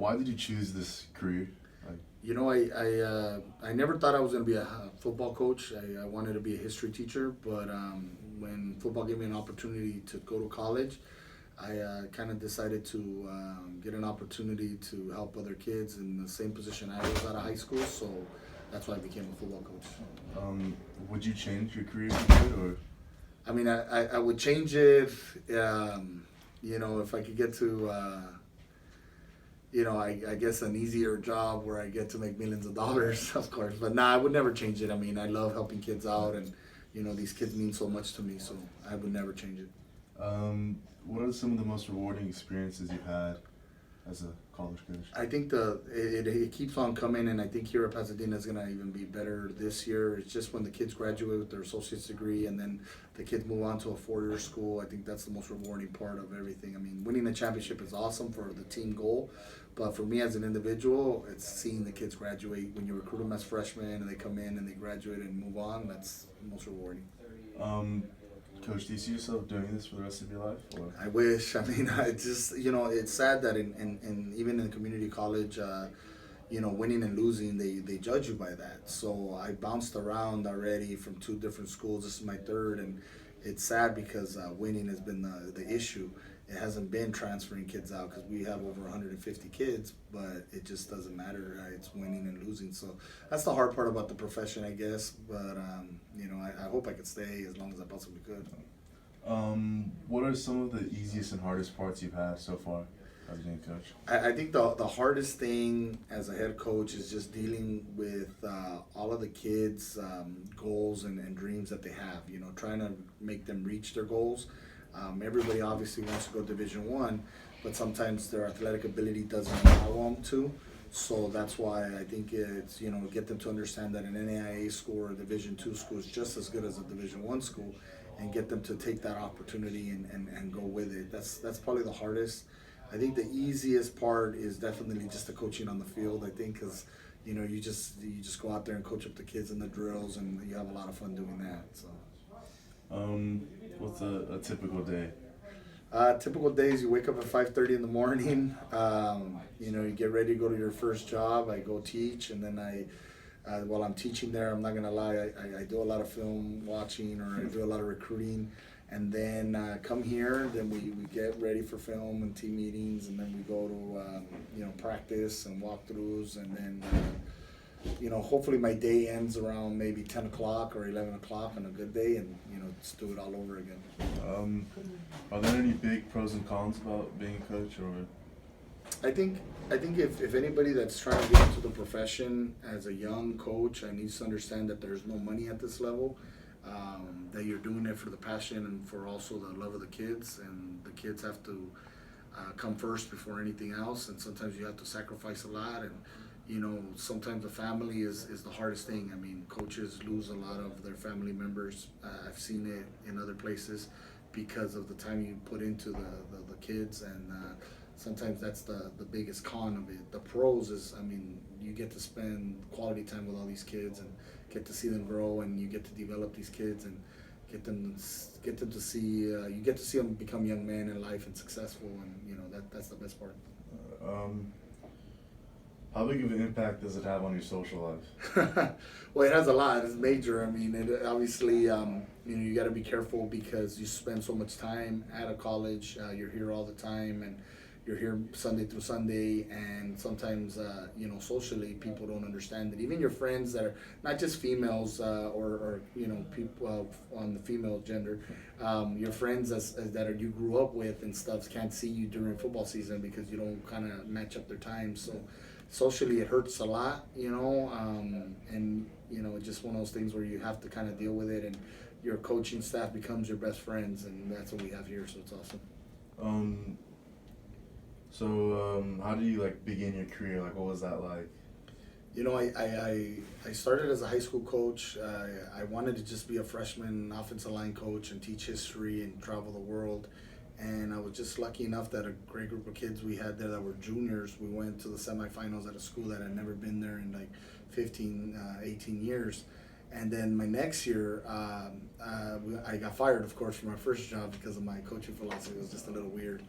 Why did you choose this career? Like, I never thought I was going to be a football coach. I wanted to be a history teacher, but when football gave me an opportunity to go to college, I kind of decided to get an opportunity to help other kids in the same position I was out of high school. So that's why I became a football coach. would you change your career if you could, or? I mean, I would change it, if I could get to, I guess an easier job where I get to make millions of dollars, of course. But nah, I would never change it. I mean, I love helping kids out, and these kids mean so much to me, so I would never change it. What are some of the most rewarding experiences you've had as a college coach? I think it keeps on coming, and I think here at Pasadena is going to even be better this year. It's just when the kids graduate with their associate's degree, and then the kids move on to a four-year school. I think that's the most rewarding part of everything. I mean, winning a championship is awesome for the team goal, but for me as an individual, it's seeing the kids graduate. When you recruit them as freshmen and they come in and they graduate and move on, that's most rewarding. Coach, do you see yourself doing this for the rest of your life? Or? I wish. I mean, I just, it's sad that in even in community college, winning and losing, they judge you by that. So I bounced around already from two different schools. This is my third, and it's sad because winning has been the issue. It hasn't been transferring kids out because we have over 150 kids, but it just doesn't matter. It's winning and losing. So that's the hard part about the profession, I guess. But, I hope I could stay as long as I possibly could. What are some of the easiest and hardest parts you've had so far as being a coach? I think the hardest thing as a head coach is just dealing with all of the kids' goals and dreams that they have. Trying to make them reach their goals. Everybody obviously wants to go Division I, but sometimes their athletic ability doesn't allow them to. So that's why I think it's get them to understand that an NAIA school or a Division II school is just as good as a Division I school, and get them to take that opportunity and go with it. That's probably the hardest. I think the easiest part is definitely just the coaching on the field. I think because you just go out there and coach up the kids in the drills, and you have a lot of fun doing that. So. What's a typical day? Typical days, you wake up at 5:30 in the morning. You get ready to go to your first job. I go teach, and then while I'm teaching there, I'm not gonna lie, I do a lot of film watching, or I do a lot of recruiting, and then come here. Then we get ready for film and team meetings, and then we go to practice and walkthroughs, and then. Hopefully my day ends around maybe 10 o'clock or 11 o'clock on a good day, and, just do it all over again. Are there any big pros and cons about being a coach, or? I think if anybody that's trying to get into the profession as a young coach needs to understand that there's no money at this level, that you're doing it for the passion and for also the love of the kids, and the kids have to come first before anything else, and sometimes you have to sacrifice a lot, and sometimes the family is the hardest thing. I mean, coaches lose a lot of their family members. I've seen it in other places because of the time you put into the kids, and sometimes that's the biggest con of it. The pros is, I mean, you get to spend quality time with all these kids and get to see them grow, and you get to develop these kids and get them to see you get to see them become young men in life and successful, and that's the best part. How big of an impact does it have on your social life? Well, it has a lot. It's major. I mean, it obviously, you got to be careful because you spend so much time at a college. You're here all the time, and you're here Sunday through Sunday. And sometimes, socially, people don't understand it. Even your friends that are not just females or people on the female gender, your friends that you grew up with and stuff can't see you during football season because you don't kind of match up their times. So. Socially, it hurts a lot, and it's just one of those things where you have to kind of deal with it, and your coaching staff becomes your best friends, and that's what we have here, so it's awesome. How do you begin your career? What was that like? I started as a high school coach. I wanted to just be a freshman offensive line coach and teach history and travel the world. And I was just lucky enough that a great group of kids we had there that were juniors, we went to the semifinals at a school that had never been there in 15, 18 years. And then my next year, I got fired, of course, from my first job because of my coaching philosophy. It was just a little weird.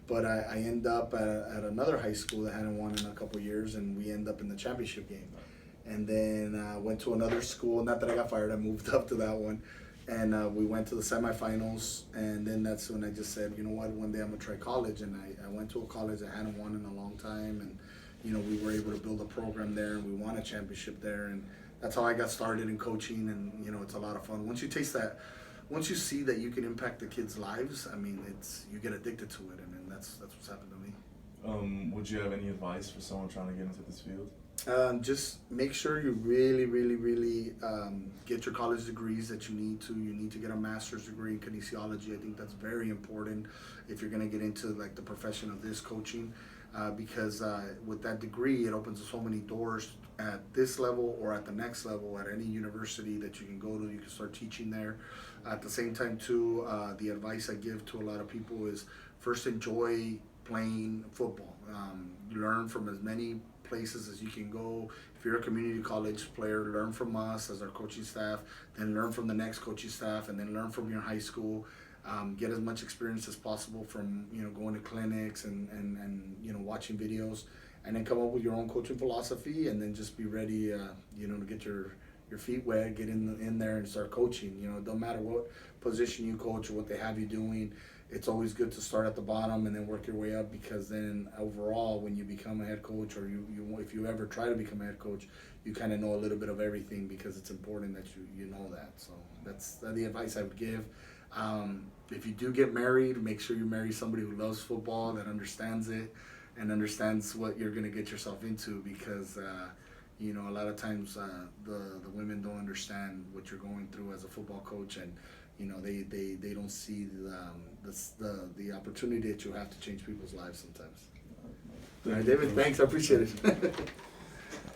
But I end up at another high school that hadn't won in a couple years, and we end up in the championship game. And then went to another school. Not that I got fired, I moved up to that one. And we went to the semifinals, and then that's when I just said, you know what, one day I'm gonna try college. And I went to a college that hadn't won in a long time, and we were able to build a program there, and we won a championship there, and that's how I got started in coaching. And it's a lot of fun. Once you taste that, once you see that you can impact the kids' lives, I mean, you get addicted to it, and that's what's happened to me. Would you have any advice for someone trying to get into this field? Just make sure you really, really, really get your college degrees that you need to. You need to get a master's degree in kinesiology. I think that's very important if you're going to get into like the profession of this coaching, because with that degree, it opens so many doors at this level or at the next level at any university that you can go to. You can start teaching there. At the same time, too, the advice I give to a lot of people is first enjoy playing football. Learn from as many places as you can go. If you're a community college player, learn from us as our coaching staff, then learn from the next coaching staff, and then learn from your high school. Get as much experience as possible from going to clinics and watching videos, and then come up with your own coaching philosophy, and then just be ready to get your feet wet, get in there and start coaching. It don't matter what position you coach or what they have you doing. It's always good to start at the bottom and then work your way up, because then overall, when you become a head coach, or if you ever try to become a head coach, you kind of know a little bit of everything, because it's important that you know that. So that's the advice I would give. If you do get married, make sure you marry somebody who loves football, that understands it, and understands what you're going to get yourself into, because a lot of times the women don't understand what you're going through as a football coach, and they don't see the opportunity that you have to change people's lives sometimes. All right, David, thanks. I appreciate it.